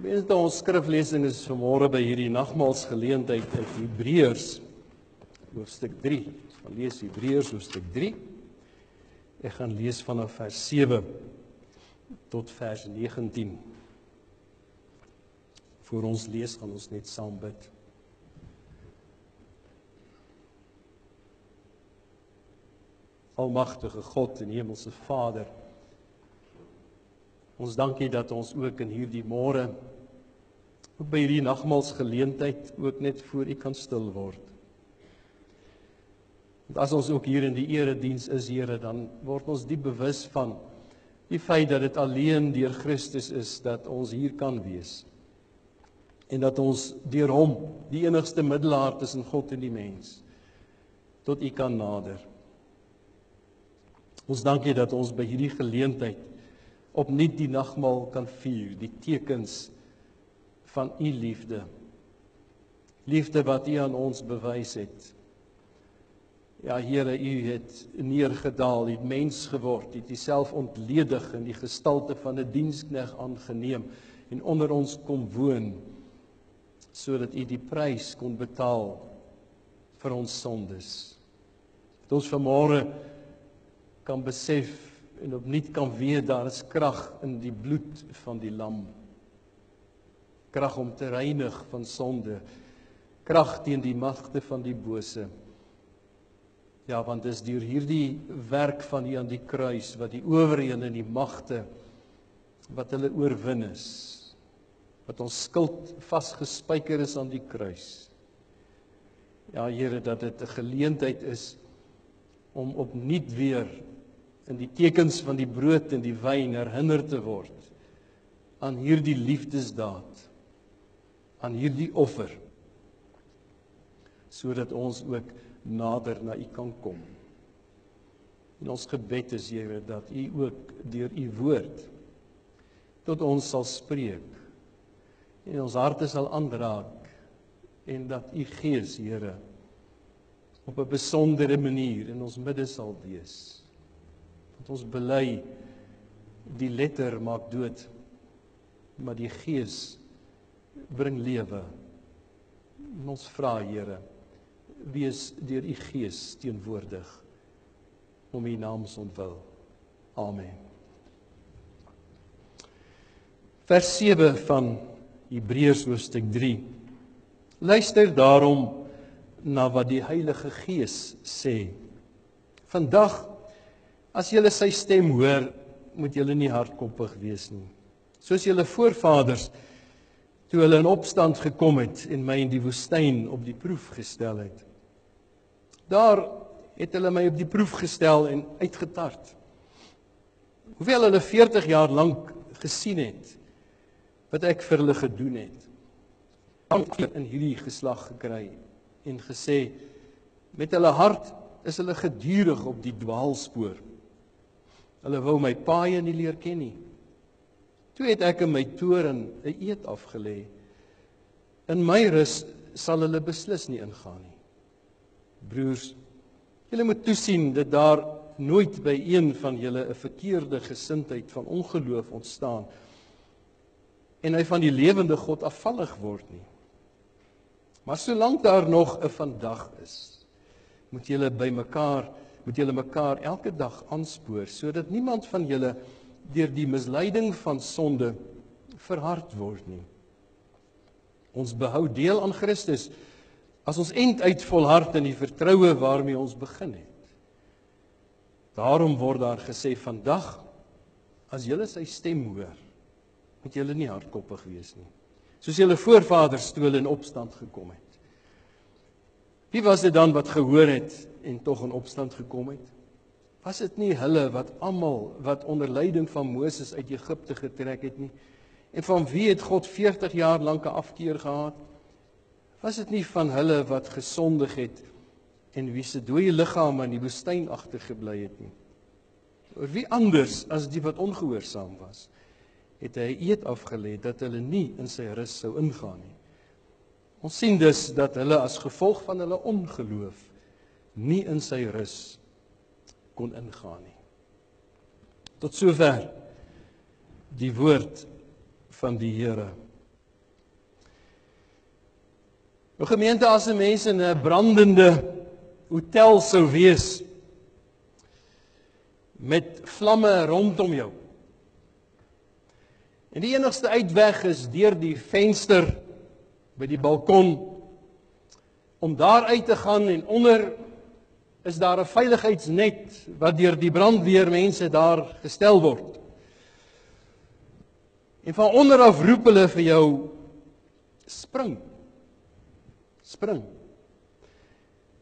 Meeste ons skriflesing is vanmôre by hierdie nagmaalsgeleentheid uit Hebreërs hoofstuk 3. Ons gaan lees Hebreërs hoofstuk 3. Ek gaan lees vanaf vers 7 tot vers 19. Voor ons lees gaan ons net saam bid. Almagtige God en Hemelse Vader, ons dankie dat ons ook in hierdie môre, ook by hierdie nagmaalsgeleentheid, ook net voor U kan stil word. Want as ons ook hier in die erediens is, Here, dan word ons diep bewus van die feit dat dit alleen deur Christus is dat ons hier kan wees. En dat ons deur Hom, die enigste middelaar tussen God en die mens, tot U kan nader. Ons dankie dat ons by hierdie geleentheid opnuut die nagmaal kan vier, die tekens van U liefde. Liefde wat U aan ons bewys het. Ja, Here, U het neergedaal, U het mens geword, U het Uself ontledig in die gestalte van 'n diensknegt aangeneem en onder ons kom woon, sodat U die prys kon betaal vir ons sondes. Dat ons vanmôre kan besef en opnuut kan weet, daar is krag in die bloed van die lam. Krag om te reinig van sonde. Krag teen die magte van die bose. Ja, want dis deur hierdie werk van U aan die kruis, wat die owerhede en die magte, wat hulle oorwin is, wat ons skuld vasgespijker is aan die kruis. Ja, Here, dat dit 'n geleentheid is om opnuut weer in die tekens van die brood en die wyn herinner te word aan hierdie liefdesdaad, aan hierdie offer, sodat ons ook nader na U kan kom. En ons gebed is, Here, dat U ook deur U woord tot ons sal spreek en ons harte sal aanraak en dat U Gees, Here, op 'n besondere manier in ons midde sal wees. Want ons bely, die letter maak dood, maar die Gees bring lewe. En ons vra, Here, wees deur U Gees teenwoordig om U naam se ontwil. Amen. Vers 7 van Hebreërs hoofstuk 3. Luister daarom na wat die Heilige Gees sê. Vandag, as julle sy stem hoor, moet julle nie hardkoppig wees nie. Soos julle voorvaders, toe hulle in opstand gekom het en my in die woestyn op die proef gestel het. Daar het hulle my op die proef gestel en uitgetart. Hoewel hulle 40 jaar lank gesien het wat ek vir hulle gedoen het. In hierdie geslag gekry en gesê, met hulle hart is hulle gedurig op die dwaalspoor. Hulle wou my paaie nie leer ken nie. Toe het ek in my toorn 'n eed afgelê. In my rus sal hulle beslis nie ingaan nie. Broers, julle moet toesien dat daar nooit by een van julle 'n verkeerde gesindheid van ongeloof ontstaan en hy van die lewende God afvallig word nie. Maar solank daar nog 'n vandag is, moet julle mekaar elke dag aanspoor, sodat niemand van julle deur die misleiding van sonde verhard word nie. Ons behou deel aan Christus, as ons einduit volhard in die vertroue waarmee ons begin het. Daarom word daar gesê, vandag, as julle sy stem hoor, moet julle nie hardkoppig wees nie. Soos julle voorvaders toe hulle in opstand gekom het. Wie was dit dan wat gehoor het en tog in opstand gekom het? Was dit nie hulle wat almal wat onder leiding van Moses uit Egipte getrek het nie? En van wie het God 40 jaar lank 'n afkeer gehad? Was dit nie van hulle wat gesondig het en wie se dooie liggame in die woestyn agtergebly het nie? Oor wie anders as die wat ongehoorsaam was, het hy 'n eed afgelê dat hulle nie in sy rus sou ingaan nie. Ons sien dus dat hulle as gevolg van hulle ongeloof nie in sy rus kon ingaan nie. Tot sover die woord van die Here. Nou gemeente, as 'n mens in 'n brandende hotel sou wees, met vlamme rondom jou, en die enigste uitweg is deur die venster by die balkon, om daar uit te gaan, en onder is daar 'n veiligheidsnet wat deur die brandweermense daar gestel word. En van onder af roep hulle vir jou, spring. Spring.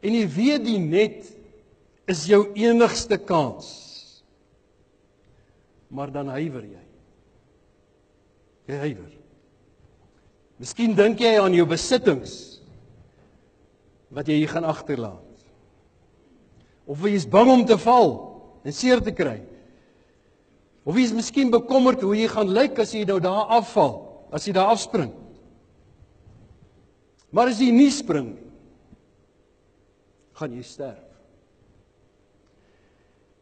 En jy weet die net is jou enigste kans. Maar dan huiwer jy. Jy huiwer. Miskien dink jy aan jou besittings wat jy hier gaan agterlaat. Of jy is bang om te val en seer te kry. Of jy is miskien bekommerd hoe jy gaan lyk as jy nou daar afval, as jy daar afspring. Maar as jy nie spring nie, gaan jy sterf.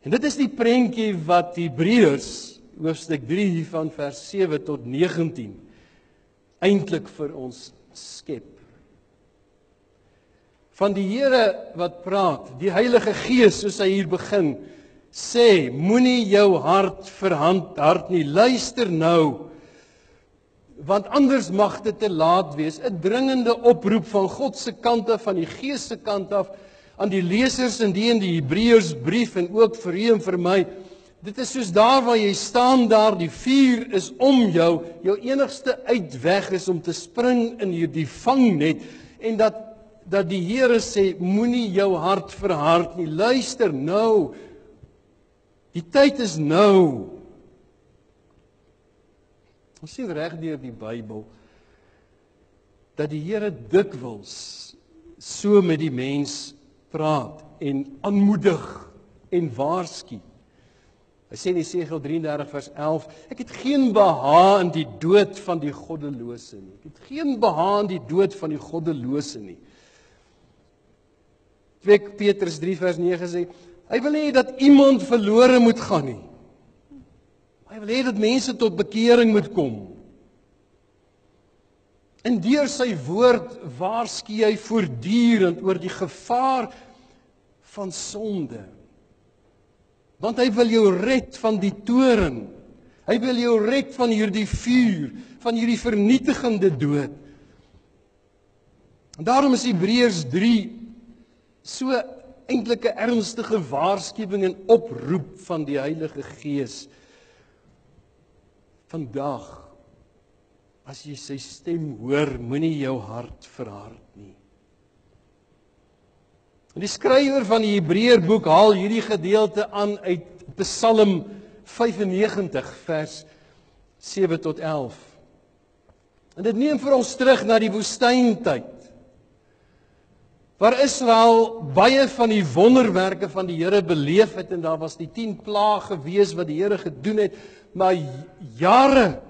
En dit is die prentjie wat Hebreërs hoofstuk 3 van vers 7 tot 19 eintlik vir ons skep. Van die Here wat praat, die Heilige Gees, soos hy hier begin, sê, moenie jou hart verhard nie, luister nou, want anders mag dit te laat wees. 'n dringende oproep van God se kant af, van die Gees se kant af, aan die lesers in die Hebreërsbrief en ook vir u en vir my. Dit is soos daar waar jy staan daar, die vuur is om jou enigste uitweg is om te spring in hierdie vangnet, en dat die Here sê, moenie jou hart verhard nie, luister nou, die tyd is nou. Ons sien reg deur die Bybel, dat die Here dikwels so met die mens praat, en aanmoedig, en waarsku. Hy sê in Jesegiel 33 vers 11, ek het geen behaag in die dood van die goddelose nie. Ek het geen behaag in die dood van die goddelose nie. 2 Petrus 3 vers 9 sê, hy wil nie dat iemand verlore moet gaan nie. Hy wil hê dat mense tot bekering moet kom. En deur sy woord waarsku hy voortdurend oor die gevaar van sonde. Want hy wil jou red van die toorn. Hy wil jou red van hierdie vuur, van hierdie vernietigende dood. En daarom is Hebreërs 3 so eintlik 'n ernstige waarskuwing en oproep van die Heilige Gees. Vandag, as jy sy stem hoor, moenie jou hart verhard nie. En die skrywer van die Hebreërboek haal hierdie gedeelte aan uit Psalm 95 vers 7 tot 11. En dit neem vir ons terug na die woestyntyd, waar Israel baie van die wonderwerke van die Here beleef het, en daar was die 10 plaae gewees wat die Here gedoen het, maar jare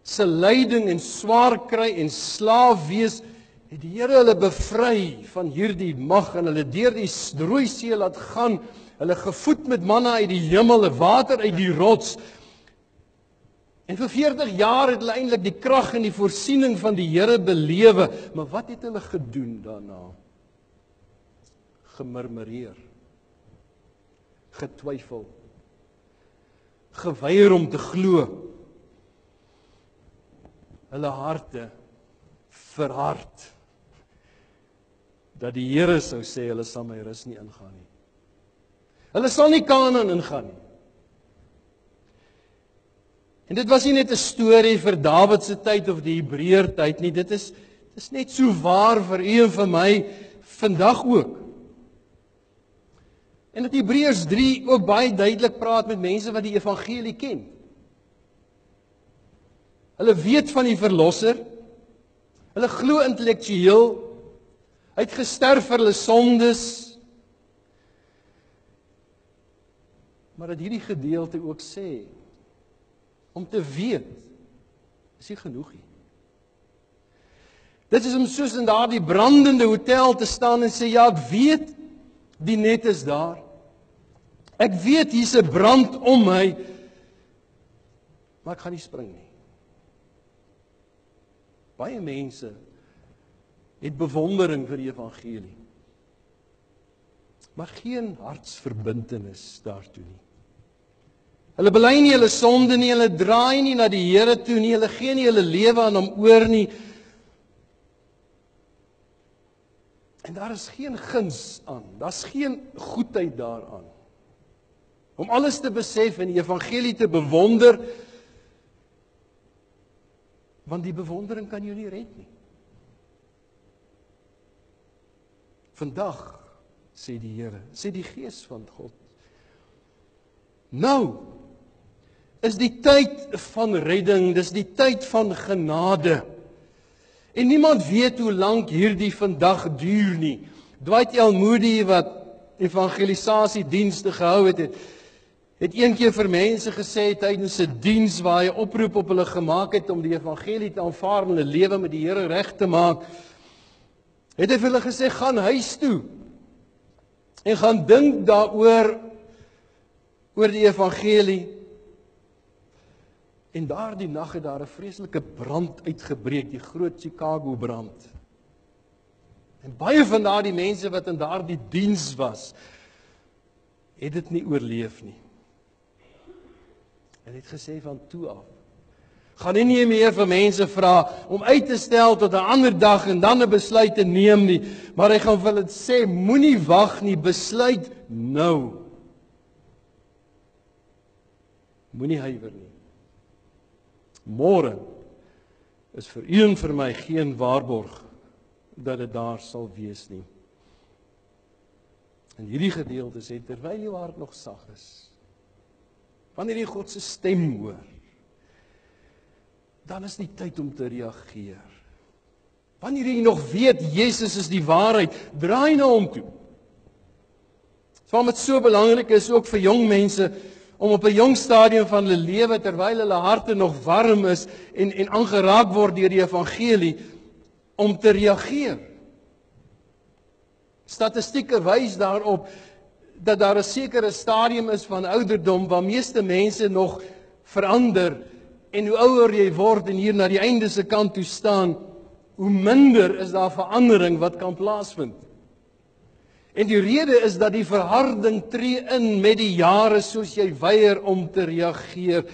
se lyding en swaar kry en slaaf wees, het die Here hulle bevry van hierdie mag, en hulle deur die Rooi See laat gaan, hulle gevoed met manna uit die hemel, water uit die rots. En vir 40 jaar het hulle eintlik die krag en die voorsiening van die Here belewe, maar wat het hulle gedoen daarna? Gemurmureer, getwyfel, geweier om te glo, hulle harte verhard, dat die Here sou sê, hulle sal my rus nie ingaan nie. Hulle sal nie Kanaan ingaan nie. En dit was nie net 'n storie vir Dawid se tyd of die Hebreër tyd nie, dit is net so waar vir u en vir my vandag ook. En dat Hebreërs 3 ook baie duidelik praat met mense wat die evangelie ken. Hulle weet van die verlosser, hulle glo intellektueel, hy het gesterf vir hulle sondes, maar dat hierdie gedeelte ook sê, om te weet, is nie genoeg nie. Dit is om soos in daardie brandende hotel te staan en sê, ja, ek weet, die net is daar. Ek weet hier's 'n brand om my, maar ek gaan nie spring nie. Baie mense het bewondering vir die evangelie. Maar geen hartsverbintenis daartoe nie. Hulle bely nie hulle sonde nie, hulle draai nie na die Here toe nie, hulle gee nie hulle lewe aan hom oor nie. En daar is geen guns aan, daar's geen goedheid daaraan. Om alles te besef en die evangelie te bewonder, want die bewondering kan jou nie red nie. Vandag, sê die Here, sê die Gees van God, nou is die tyd van redding, dis die tyd van genade. En niemand weet hoe lank hierdie vandag duur nie. Dwight L. Moody, wat evangelisasiedienste gehou het een keer vir mense gesê tydens 'n diens waar hy oproep op hulle gemaak het om die evangelie te aanvaar en hulle lewe met die Here reg te maak, het hy vir hulle gesê, gaan huis toe en gaan dink daaroor oor die evangelie. En daardie nag het daar 'n vreeslike brand uitgebreek, die groot Chicago brand. En baie van daardie mense wat in daardie diens was, het dit nie oorleef nie. En het gesê van toe af, gaan nie meer vir mense vra om uit te stel tot 'n ander dag en dan 'n besluit te neem nie, maar hy gaan vir hulle sê, moenie wag nie, besluit nou. Moenie huiwer nie. Môre is vir u en vir my geen waarborg dat dit daar sal wees nie. En hierdie gedeelte sê, terwyl jou hart nog sag is, wanneer jy God se stem hoor, dan is die tyd om te reageer. Wanneer jy nog weet, Jesus is die waarheid, draai na hom toe. Waarom dit so belangrik is, ook vir jong mense, om op 'n jong stadium van hulle lewe, terwyl hulle harte nog warm is en aangeraak word deur die evangelie, om te reageer. Statistieke wys daarop dat daar 'n sekere stadium is van ouderdom waar meeste mense nog verander, en hoe ouer jy word en hier na die einde se kant toe staan, hoe minder is daar verandering wat kan plaasvind. En die rede is dat die verharding tree in met die jare soos jy weier om te reageer.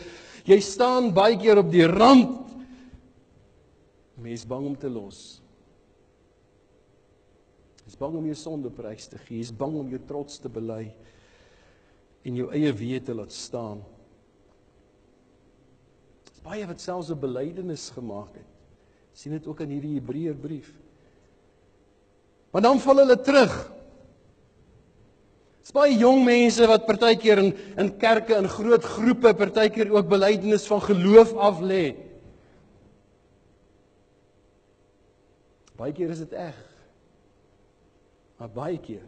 Jy staan baie keer op die rand, mens bang om te los. Jy is bang om jou sonde prys te gee, jy is bang om jou trots te bely en jou eie weë te laat staan. Dis baie wat selfs 'n belydenis gemaak het. Sien dit ook in hierdie Hebreërbrief. Maar dan val hulle terug. Dis baie jong mense wat partykeer in kerke, in groot groepe, partykeer ook belydenis van geloof af lê. Baie keer is dit eg, maar baie keer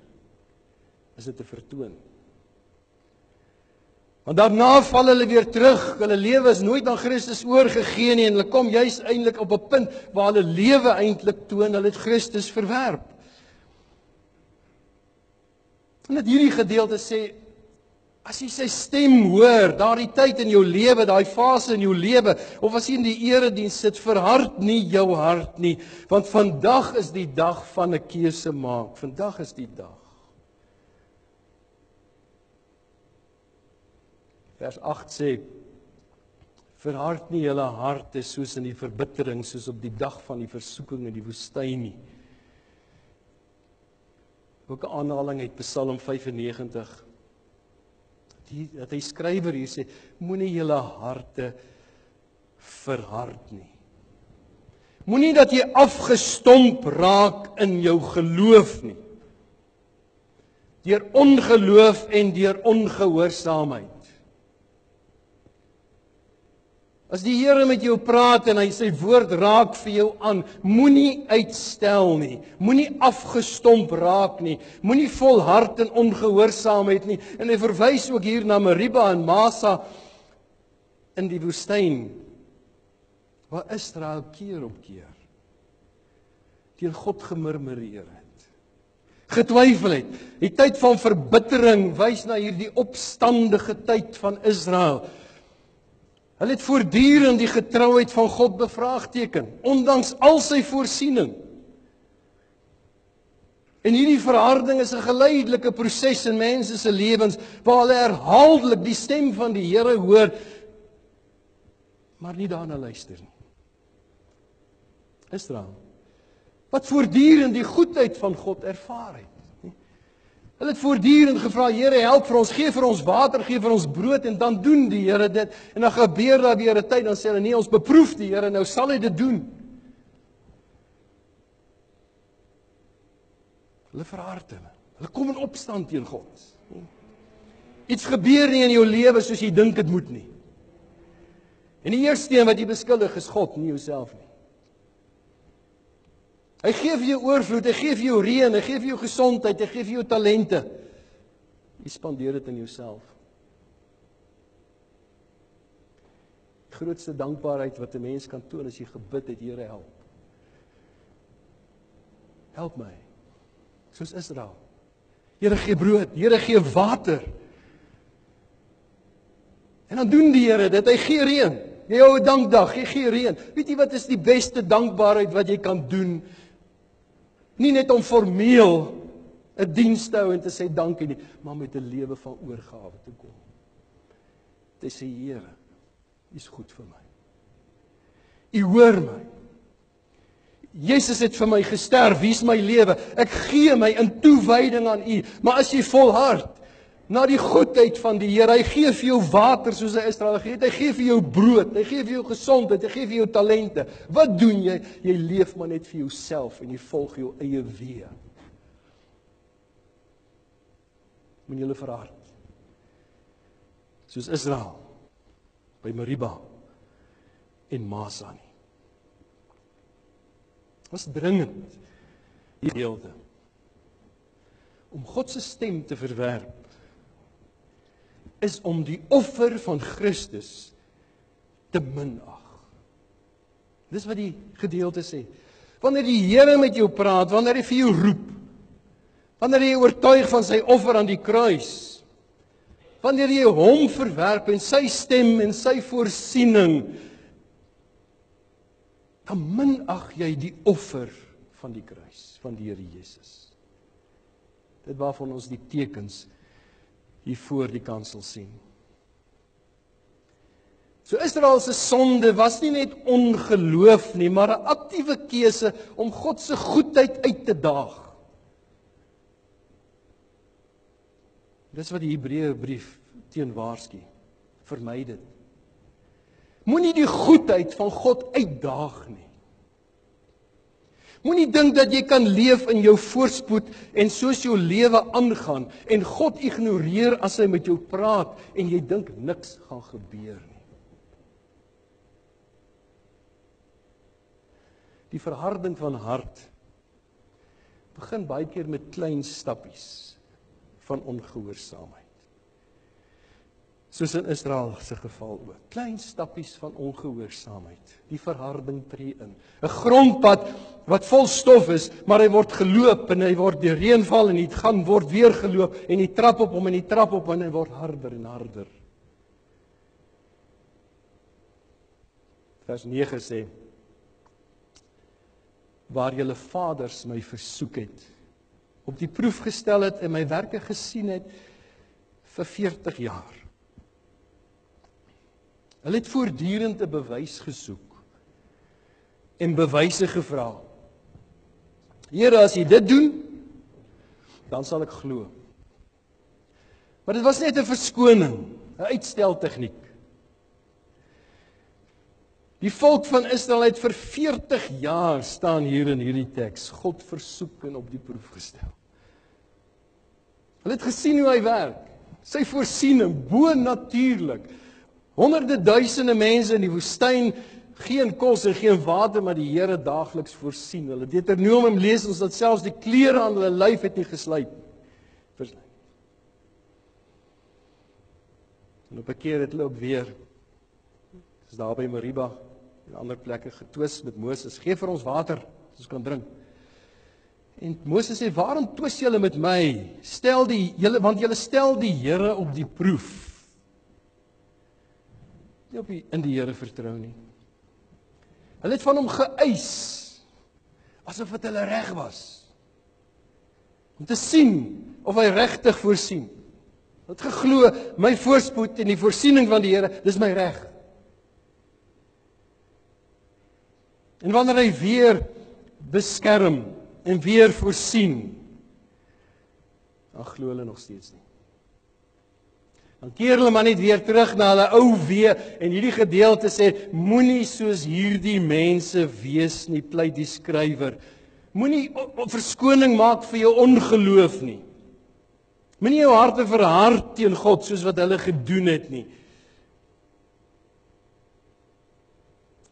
is dit 'n vertoon. Want daarna val hulle weer terug, hulle lewe is nooit aan Christus oorgegee nie, en hulle kom juis eintlik op 'n punt waar hulle lewe eintlik toon, hulle het Christus verwerp. En dat hierdie gedeelte sê, as jy sy stem hoor, daardie tyd in jou lewe, daai fase in jou lewe, of as jy in die erediens sit, verhard nie jou hart nie, want vandag is die dag van 'n keuse maak. Vandag is die dag. Vers 8 sê, verhard nie julle harte soos in die verbittering, soos op die dag van die versoeking in die woestyn nie. Ook 'n aanhaling uit Psalm 95. Dat hy skrywer hier sê, moenie julle harte verhard nie. Moenie dat jy afgestomp raak in jou geloof nie. Deur ongeloof en deur ongehoorsaamheid. As die Here met jou praat en hy sy woord raak vir jou aan, moenie uitstel nie, moenie afgestomp raak nie, moenie volhard in ongehoorsaamheid nie. En hy verwys ook hier na Meriba en Massa in die woestyn, waar Israel keer op keer teen God gemurmureer het, getwyfel het. Die tyd van verbittering wys na hierdie opstandige tyd van Israel. Hulle het voortdurend die getrouheid van God bevraagteken, ondanks al sy voorsiening. En hierdie verharding is 'n geleidelike proses in mense se lewens waar hulle herhaaldelik die stem van die Here hoor, maar nie daarna luister nie. Israel, wat voortdurend die goedheid van God ervaar het. Hulle het voortdurend gevra, Here, help vir ons, gee vir ons water, gee vir ons brood, en dan doen die Here dit, en dan gebeur daar weer 'n tyd, dan sê hulle, nee, ons beproef die Here, nou sal hy dit doen. Hulle verhard hulle kom in opstand teen God. Iets gebeur nie in jou lewe soos jy dink dit moet nie. En die eerste een wat jy beskuldig is God, nie jouself nie. Hy gee vir jou oorvloed, hy gee vir jou reën, hy gee vir jou gesondheid, hy gee vir jou talente. Jy spandeer dit in jouself. Die grootste dankbaarheid wat 'n mens kan toon as jy gebid het, Here, help. Help my. Soos Israel. Here, gee brood, Here, gee water. En dan doen die Here dit, hy gee reën. Jy hou 'n dankdag, jy gee reën. Weet jy wat is die beste dankbaarheid wat jy kan doen? Nie net om formeel 'n diens te hou en te sê dankie nie, maar met 'n lewe van oorgawe te kom. Te sê, Here, U is goed vir my. U hoor my. Jesus het vir my gesterf, wie is my lewe? Ek gee my in toewyding aan U. Maar as jy volhard na die goedheid van die Here, hy gee vir jou water soos hy Israel gegee het, hy gee vir jou brood, hy gee vir jou gesondheid, hy gee vir jou talente. Wat doen jy? Jy leef maar net vir jouself en jy volg jou eie weë. Moet julle verhard. Soos Israel by Meriba en Masa nie. Was dringend die gedeelte om God se stem te verwerp is om die offer van Christus te minag. Dis wat die gedeelte sê. Wanneer die Here met jou praat, wanneer hy vir jou roep, wanneer jy oortuig van sy offer aan die kruis, wanneer jy hom verwerp en sy stem en sy voorsiening, dan minag jy die offer van die kruis, van die Here Jesus. Dit waarvan ons die tekens hier voor die kansel sien. So Israel se sonde was nie net ongeloof nie, maar 'n aktiewe keuse om God se goedheid uit te daag. Dis wat die Hebreërbrief teen waarsku. Vermy dit. Moenie die goedheid van God uitdaag nie. Moenie dink dat jy kan leef in jou voorspoed en soos jou lewe aangaan en God ignoreer as hy met jou praat en jy dink niks gaan gebeur nie. Die verharding van hart begin baie keer met klein stappies van ongehoorsaamheid. Soos in Israel se geval ook. Klein stappies van ongehoorsaamheid. Die verharding tree in. 'n Grondpad wat vol stof is, maar hy word geloop en hy word deur reënval en hy gaan word weer geloop en hy trap op hom en hy trap op en hy word harder en harder. Vers 9 sê: waar julle vaders my versoek het, op die proef gestel het en my werke gesien het vir 40 jaar. Hulle het voortdurend 'n bewys gesoek en bewyse gevra. Here, as jy dit doen, dan sal ek glo. Maar dit was net 'n verskoning, 'n uitsteltegniek. Die volk van Israel het vir 40 jaar staan hier in hierdie teks, God versoek en op die proef gestel. Hulle het gesien hoe hy werk, sy voorsiening, bo-natuurlik. Honderde duisende mense in die woestyn, geen kos en geen water, maar die Here daagliks voorsien. Hulle Deuteronomium lees ons dat selfs die klere aan hulle lyf het nie geslyp nie. En op 'n keer het hulle ook weer, is daar by Meriba en ander plekke getwis met Moses, gee vir ons water, so ons kan drink. En Moses sê, waarom twis julle met my? Want julle stel die Here op die proef. Nie in die Here vertrou nie. Hulle het van hom geëis, asof dit hulle reg was. om te sien of hy regtig voorsien. Het geglo, my voorspoed en die voorsiening van die Here, dis my reg. En wanneer hy weer beskerm en weer voorsien, dan glo hulle nog steeds nie. Dan keer hulle maar net weer terug na hulle ou wee en hierdie gedeelte sê, moenie soos hierdie mense wees nie, pleit die skrywer. Moenie verskoning maak vir jou ongeloof nie. Moenie jou harte verhard teen God soos wat hulle gedoen het nie.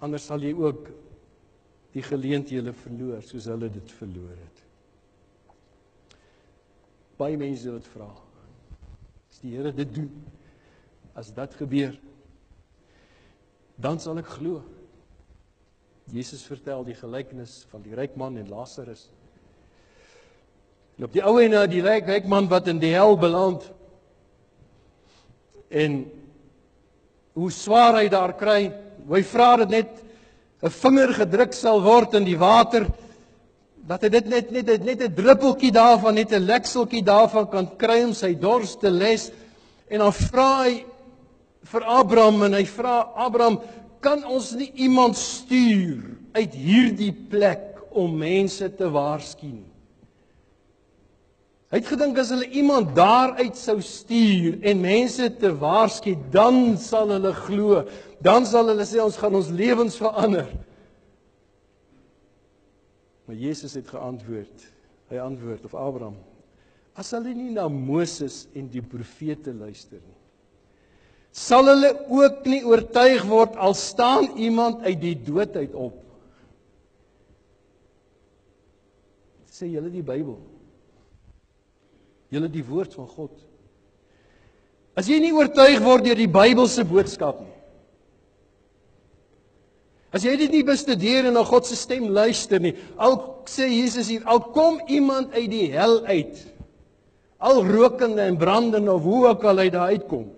Anders sal jy ook die geleenthede verloor soos hulle dit verloor het. Baie mense wat vra, as die Here dit doen, as dit gebeur, dan sal ek glo. Jesus vertel die gelykenis van die ryk man en Lazarus. En op die ou en die ryk man wat in die hel beland, en hoe swaar hy daar kry, hoe hy vra dat net 'n vinger gedruk sal word in die water, dat hy dit net 'n druppeltjie daarvan, net 'n lekseltjie daarvan kan kry om sy dors te les. En dan vra hy vir Abraham, en hy vra Abraham, kan ons nie iemand stuur uit hierdie plek om mense te waarsku nie? Hy het gedink as hulle iemand daaruit sou stuur en mense te waarsku, dan sal hulle glo, dan sal hulle sê ons gaan ons lewens verander. Maar Jesus het geantwoord, hy antwoord of Abraham, as hulle nie na Moses en die profete luister nie, sal hulle ook nie oortuig word al staan iemand uit die dood uit op. Sê julle die Bybel, julle die woord van God. As jy nie oortuig word deur die Bybelse boodskap nie, as jy dit nie bestudeer en na God se stem luister nie, al sê Jesus hier, al kom iemand uit die hel uit, al rokende en brandende of hoe ook al hy daar uitkom,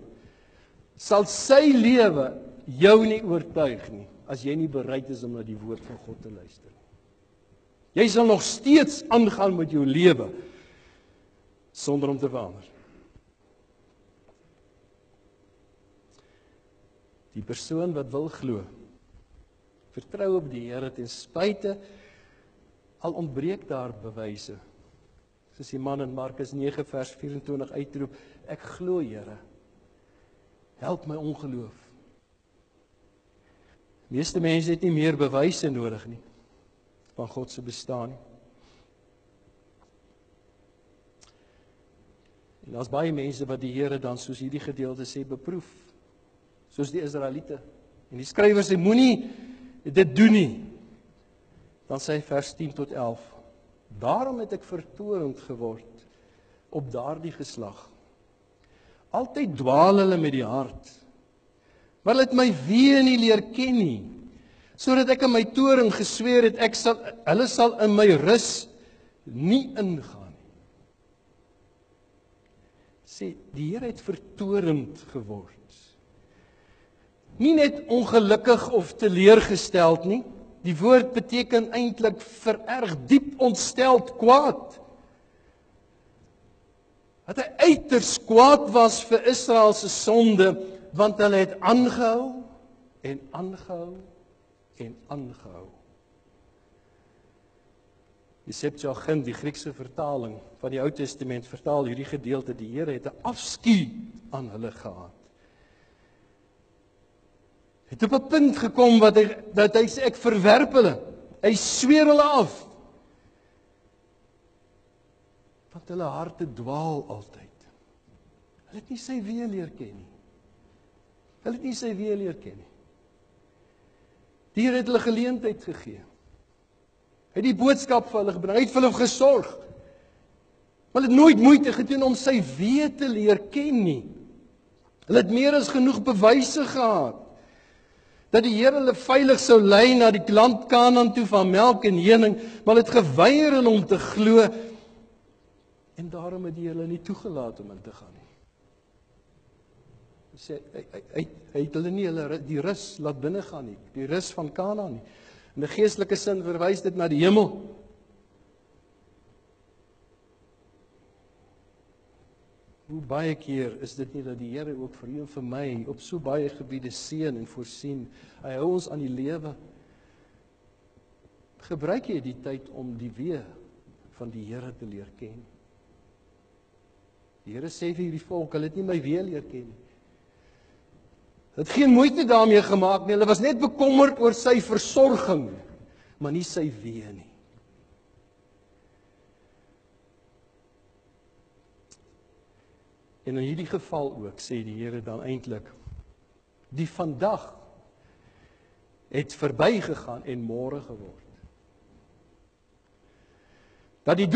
sal sy lewe jou nie oortuig nie, as jy nie bereid is om na die woord van God te luister nie. Jy sal nog steeds aangaan met jou lewe, sonder om te verander. Die persoon wat wil glo, vertrou op die Here ten spyte, al ontbreek daar bewyse. Soos die man in Markus 9 vers 24 uitroep, ek glo Here, help my ongeloof. Die meeste mense het nie meer bewyse nodig nie, van God se bestaan nie. En daar's baie mense wat die Here dan soos hierdie gedeelte sê beproef, soos die Israeliete. En die skrywer sê moenie dit doen nie. Dan sê hy vers 10 tot 11. Daarom het ek vertorend geword op daardie geslag. Altyd dwaal hulle met die hart, maar hulle het my weer nie leer ken nie, sodat ek in my toorn gesweer het, hulle sal in my rus nie ingaan. Sê, die Here het vertorend geword. Nie net ongelukkig of teleurgesteld nie. Die woord beteken eintlik vererg, diep ontsteld, kwaad. Dat hy uiters kwaad was vir Israel se sonde, want hulle het aangehou en aangehou en aangehou. Die Septuagint, die Griekse vertaling van die Ou Testament, vertaal hierdie gedeelte, die Here het 'n afskuw aan hulle gehad. Het op 'n punt gekom dat hy sê, ek verwerp hulle. Hy sweer hulle af. Want hulle harte dwaal altyd. Hulle het nie sy weë leer ken nie. Hulle het nie sy weë leer ken nie. Die Here het hulle geleentheid gegee. Hy het die boodskap vir hulle gebring. Hy het vir hulle gesorg. Maar hulle het nooit moeite gedoen om sy weë te leer ken nie. Hulle het meer as genoeg bewyse gehad dat die Here hulle veilig sou lei na die land Kanaan toe van melk en honing, maar hulle het geweier om te glo, en daarom het die Here hulle nie toegelaat om in te gaan nie. Hy het hulle nie die rus laat binne gaan nie, die rus van Kanaan nie. In 'n geestelike sin verwys dit na die hemel. Hoe baie keer is dit nie dat die Here ook vir u en vir my op so baie gebiede seën en voorsien. Hy hou ons aan die lewe. Gebruik jy die tyd om die weë van die Here te leer ken? Die Here sê vir hierdie volk, hulle het nie my weë leer ken nie. Het geen moeite daarmee gemaak nie. Hulle was net bekommerd oor sy versorging, maar nie sy weë nie. En in hierdie geval ook, sê die Here dan eintlik, die vandag het verbygegaan en môre geword. Dat die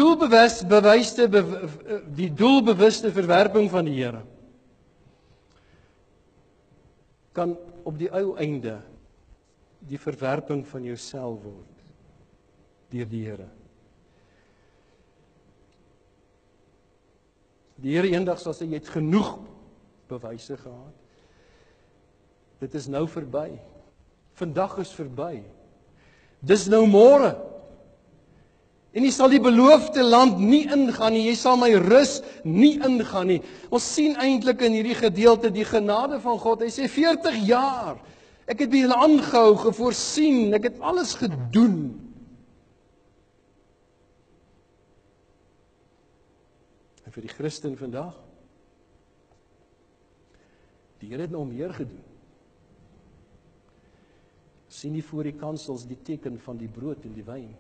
doelbewuste verwerping van die Here kan op die ou einde die verwerping van jouself word deur die Here. Die Here eendag sal sê, jy het genoeg bewyse gehad. Dit is nou verby. Vandag is verby. Dis nou môre. En jy sal die beloofde land nie ingaan nie. Jy sal my rus nie ingaan nie. Ons sien eintlik in hierdie gedeelte die genade van God. Hy sê 40 jaar. Ek het by julle aangehou, gevoorsien. Ek het alles gedoen. En vir die Christen vandag, die Here het nou meer gedoen. Sien nie voor die kansels die teken van die brood en die wyn.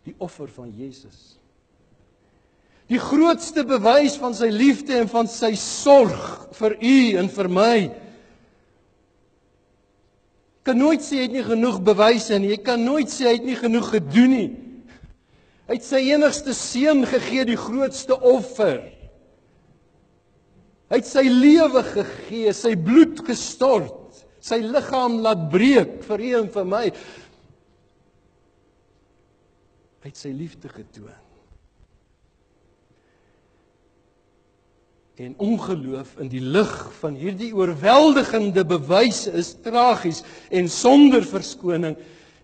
Die offer van Jesus. Die grootste bewys van sy liefde en van sy sorg vir u en vir my. Kan nooit sê hy het nie genoeg bewyse nie. Jy kan nooit sê hy het nie genoeg gedoen nie. Hy het sy enigste seun gegee, die grootste offer. Hy het sy lewe gegee, sy bloed gestort, sy liggaam laat breek vir u en vir my. Hy het sy liefde getoon. En ongeloof in die lig van hierdie oorweldigende bewyse is tragies en sonder verskoning.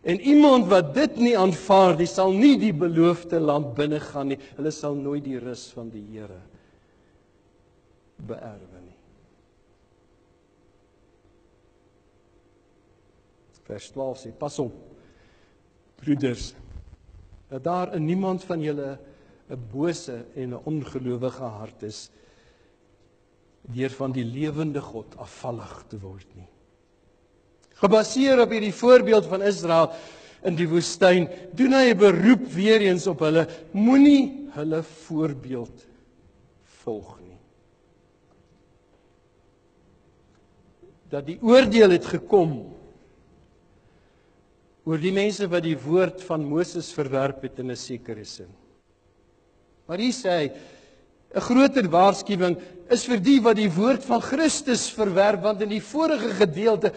En iemand wat dit nie aanvaar, die sal nie die beloofde land binnegaan nie. Hulle sal nooit die rus van die Here beerwe nie. Vers 12 sê, pas op, broeders, dat daar in niemand van julle 'n bose en 'n ongelowige hart is, deur van die lewende God afvallig te word nie. Gebaseer op hierdie voorbeeld van Israel in die woestyn, doen hy 'n beroep weer eens op hulle, moenie hulle voorbeeld volg nie. Dat die oordeel het gekom oor die mense wat die woord van Moses verwerp het in 'n sekere sin. Maar hier sê hy, 'n groter waarskuwing is vir die wat die woord van Christus verwerp, want in die vorige gedeelte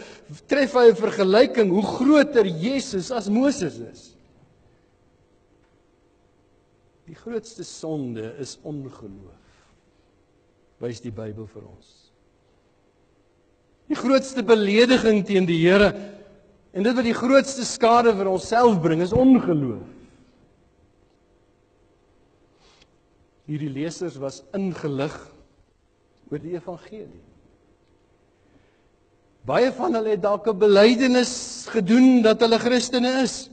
tref hy 'n vergelyking hoe groter Jesus as Moses is. Die grootste sonde is ongeloof, wys die Bybel vir ons. Die grootste belediging teen die Here en dit wat die grootste skade vir onsself bring, is ongeloof. Hierdie lesers was ingelig oor die evangelie. Baie van hulle het dalk 'n belydenis gedoen dat hulle Christene is.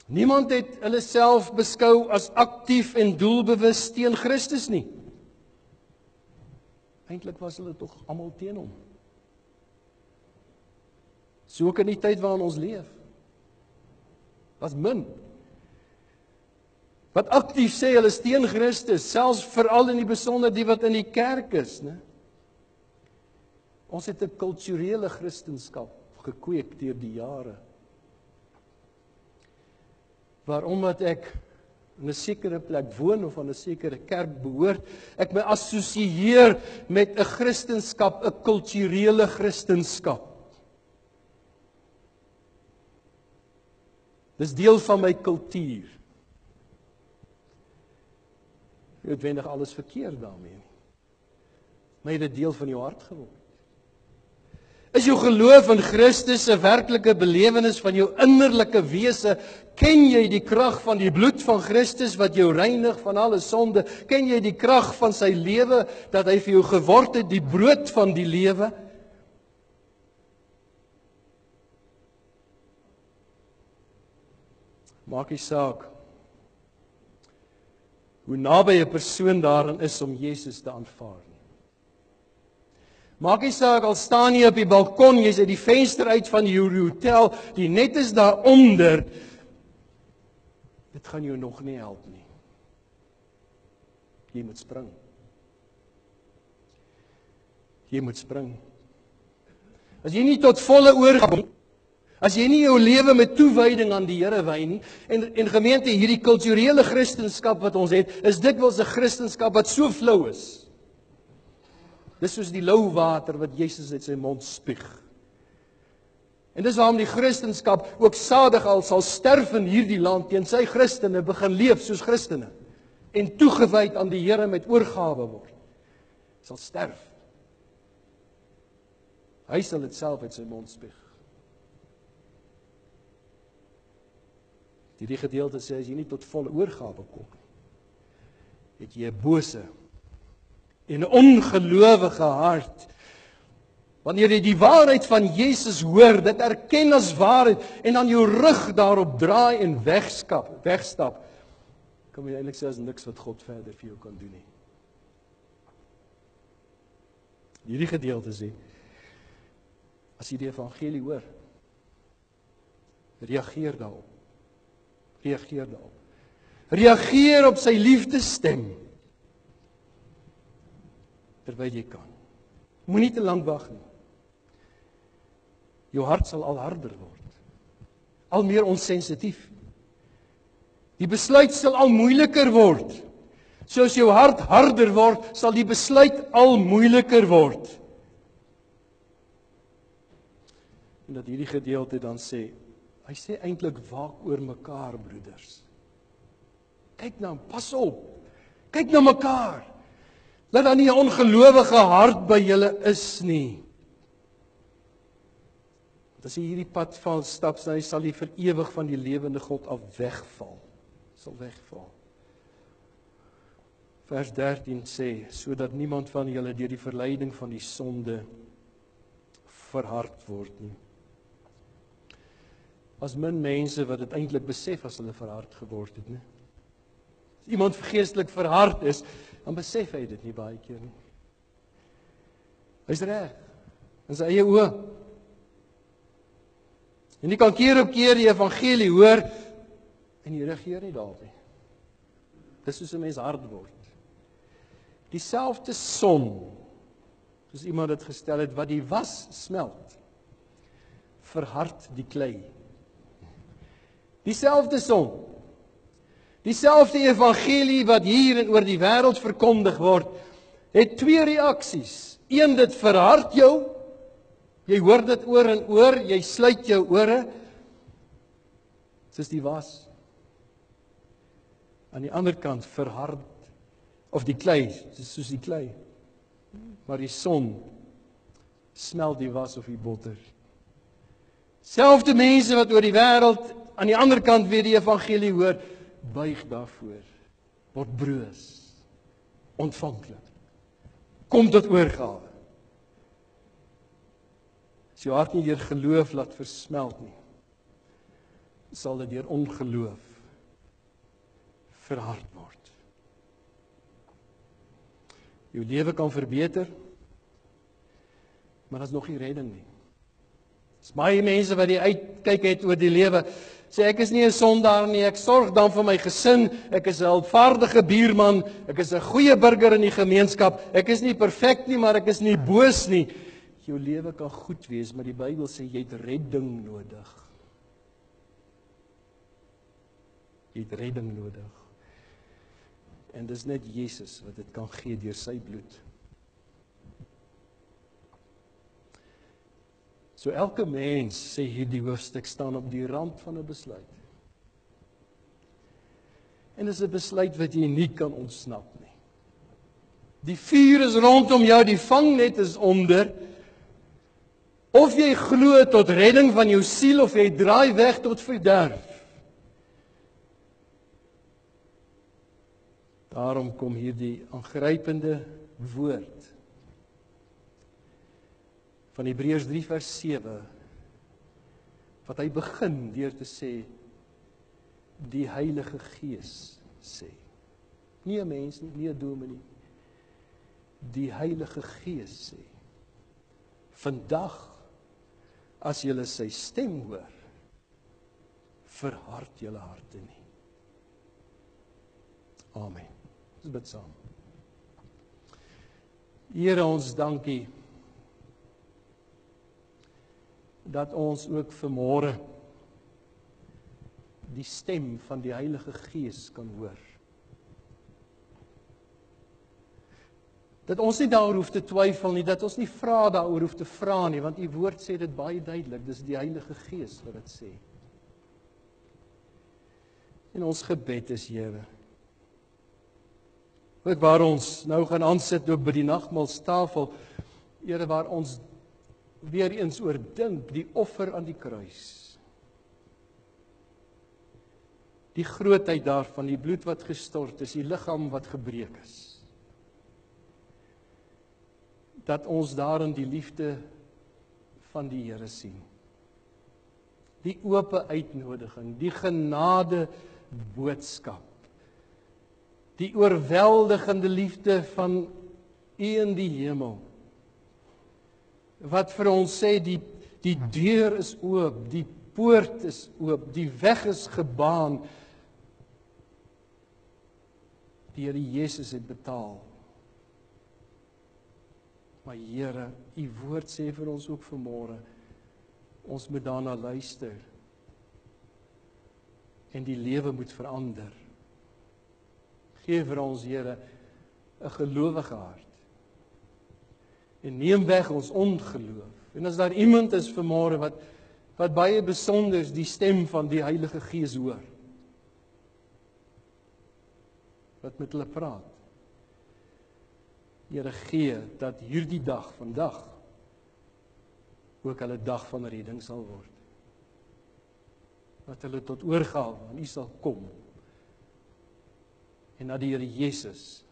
Niemand het hulle self beskou as aktief en doelbewus teen Christus nie. Eintlik was hulle tog almal teen hom. So ook in die tyd waarin ons leef. Was min wat aktief sê hulle is teen Christus, selfs veral in die besonder die wat in die kerk is, né? Ons het 'n kulturele Christendom gekweek deur die jare. Waarom ek in 'n sekere plek woon of aan 'n sekere kerk behoort, ek my assosieer met 'n Christendom, 'n kulturele Christendom. Dis deel van my kultuur. Noodwendig alles verkeerd daarmee nie. Maar dit deel van jou hart geword. Is jou geloof in Christus 'n werklike belewenis van jou innerlike wese? Ken jy die krag van die bloed van Christus wat jou reinig van alle sonde? Ken jy die krag van sy lewe dat hy vir jou geword het, die brood van die lewe? Maak nie saak hoe naby 'n persoon daarin is om Jesus te aanvaar nie. Maak nie saak al staan jy op die balkon, jy's uit die venster uit van die hotel, die net is daaronder. Dit gaan jou nog nie help nie. Jy moet spring. Jy moet spring. As jy nie tot volle oorgawe, as jy nie jou lewe met toewyding aan die Here wy nie, en gemeente, hierdie kulturele Christendom wat ons het, is dikwels 'n Christendom wat so flou is. Dis soos die lou water wat Jesus uit sy mond spuug. En dis waarom die Christendom ook sadig al sal sterf in hierdie land teen sy Christene begin leef soos Christene en toegewyd aan die Here met oorgawe word. Sal sterf. Hy sal dit self uit sy mond spuug. Hierdie gedeelte sê as jy nie tot volle oorgawe kom, het jy 'n bose en 'n ongelowige hart. Wanneer jy die waarheid van Jesus hoor, dit erken as waarheid en dan jou rug daarop draai en wegstap, kan jy eintlik sê as niks wat God verder vir jou kan doen nie. Hierdie gedeelte sê, as jy die evangelie hoor, reageer daarop. Reageer daarop. Reageer op sy liefdesstem. Terwyl jy kan. Moenie te lank wag nie. Jou hart sal al harder word. Al meer onsensitief. Die besluit sal al moeiliker word. Soos jou hart harder word, sal die besluit al moeiliker word. En dat hierdie gedeelte dan sê, hy sê eintlik waak oor mekaar, broeders. Kyk nou, pas op. Kyk na mekaar. Laat daar nie 'n ongelowige hart by julle is nie. Want as jy hierdie pad val, stap, sal jy vir ewig van die lewende God af wegval. Sal wegval. Vers 13 sê, sodat niemand van julle deur die verleiding van die sonde verhard word nie. As min mense wat dit eintlik besef as hulle verhard geword het, né? As iemand geestelik verhard is, dan besef hy dit nie baie keer nie. Hy's reg in sy eie oë. En jy kan keer op keer die evangelie hoor en jy reageer nie daarop nie. Dis soos 'n mens hard word. Dieselfde son, soos iemand dit gestel het, wat die was smelt, verhard die klei. Dieselfde son, dieselfde evangelie wat hier en oor die wêreld verkondig word, het twee reaksies. Een, dit verhard jou. Jy hoor dit oor en oor, jy sluit jou ore. Soos die was. Aan die ander kant verhard, of die klei, soos die klei. Maar die son smelt die was of die botter. Selfde mense wat oor die wêreld aan die ander kant weer die evangelie hoor, buig daarvoor, word broos, ontvanklik, kom tot oorgawe. As jou hart nie deur geloof laat versmelt nie, sal dit deur ongeloof verhard word. Jou lewe kan verbeter, maar dat is nog nie redding nie. Dis baie mense wat die uitkyk het oor die lewe, sê ek is nie 'n sondaar nie, ek sorg dan vir my gesin, ek is 'n hulpvaardige buurman, ek is 'n goeie burger in die gemeenskap, ek is nie perfek nie, maar ek is nie boos nie. Jou lewe kan goed wees, maar die Bybel sê jy het redding nodig. Jy het redding nodig. En dis net Jesus wat dit kan gee deur sy bloed. So elke mens, sê hierdie hoofstuk, staan op die rand van 'n besluit. En dis 'n besluit wat jy nie kan ontsnap nie. Die vuur is rondom jou, die vangnet is onder. Of jy glo tot redding van jou siel, of jy draai weg tot verderf. Daarom kom hierdie aangrypende woord van Hebreërs 3 vers 7, wat hy begin deur te sê, die Heilige Gees sê. Nie 'n mens nie, nie 'n dominee. Die Heilige Gees sê, vandag, as julle sy stem hoor, verhard julle harte nie. Amen. Ons bid saam. Here, ons dankie dat ons ook vanmôre die stem van die Heilige Gees kan hoor. Dat ons nie daaroor hoef te twyfel nie, dat ons nie vra daaroor hoef te vra nie, want u woord sê dit baie duidelik, dis die Heilige Gees wat dit sê. En ons gebed is, Here, ook waar ons nou gaan aansit op by die nagmaalstafel, Here, waar ons weer eens oordink die offer aan die kruis. Die grootheid daarvan, die bloed wat gestort is, die liggaam wat gebreek is. Dat ons daarin die liefde van die Here sien. Die ope uitnodiging, die genade boodskap. Die oorweldigende liefde van U in die hemel. Wat vir ons sê, die deur is oop, die poort is oop, die weg is gebaan. Die Here Jesus het betaal. Maar Here, U woord sê vir ons ook vanmôre, ons moet daarna luister. En die lewe moet verander. Geef vir ons, Here, 'n gelowige hart. En neem weg ons ongeloof. En as daar iemand is vanmôre wat baie besonder die stem van die Heilige Gees hoor, wat met hulle praat, Here, gee dat hierdie dag, vandag, ook hulle dag van redding sal word. Dat hulle tot oorgawe aan U sal kom. En dat die Here Jesus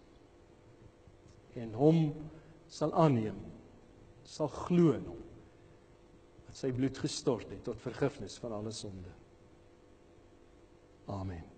en hom sal aanneem, sal glo in hom, dat sy bloed gestort het tot vergifnis van alle sonde. Amen.